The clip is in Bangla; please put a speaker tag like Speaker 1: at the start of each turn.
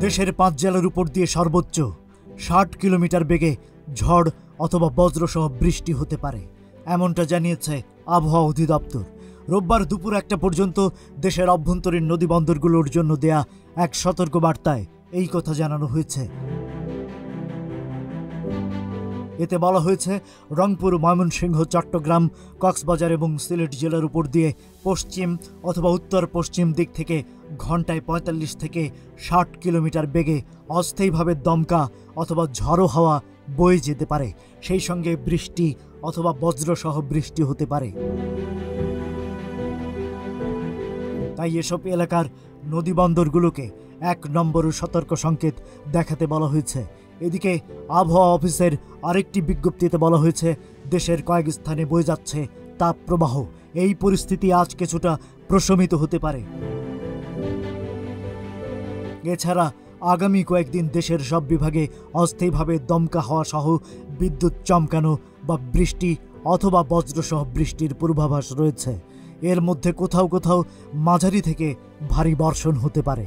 Speaker 1: দেশের 5 জেলার উপর দিয়ে সর্বোচ্চ 60 কিলোমিটার বেগে ঝড় অথবা বজ্রসহ বৃষ্টি হতে পারে, এমনটা জানিয়েছে আবহাওয়া অধিদপ্তর। রোববার দুপুর 1টা পর্যন্ত দেশের অভ্যন্তরীণ নদীবন্দরগুলোর জন্য দেয়া এক সতর্কবার্তায় এই কথা জানানো হয়েছে। এতে বলা হয়েছে, রংপুর, ময়মনসিংহ, চট্টগ্রাম, কক্সবাজার এবং সিলেট জেলার উপর দিয়ে পশ্চিম অথবা উত্তর পশ্চিম দিক থেকে ঘন্টায় 45 থেকে 60 কিলোমিটার বেগে অস্থায়ীভাবে দমকা অথবা ঝড়ো হাওয়া বয়ে যেতে পারে। সেই সঙ্গে বৃষ্টি অথবা বজ্রসহ বৃষ্টি হতে পারে। তাই এসব এলাকার নদীবন্দরগুলোকে 1 নম্বর সতর্ক সংকেত দেখাতে বলা হয়েছে। এদিকে আবহাওয়া অফিসের আরেকটি বিজ্ঞপ্তিতে বলা হয়েছে, দেশের কয়েক স্থানে বয়ে যাচ্ছে তাপপ্রবাহ। এই পরিস্থিতি আজ কিছুটা প্রশমিত হতে পারে। এছাড়া আগামী কয়েকদিন দেশের সব বিভাগে অস্থায়ীভাবে দমকা হওয়া সহ বিদ্যুৎ চমকানো বা বৃষ্টি অথবা বজ্রসহ বৃষ্টির পূর্বাভাস রয়েছে। এর মধ্যে কোথাও কোথাও মাঝারি থেকে ভারী বর্ষণ হতে পারে।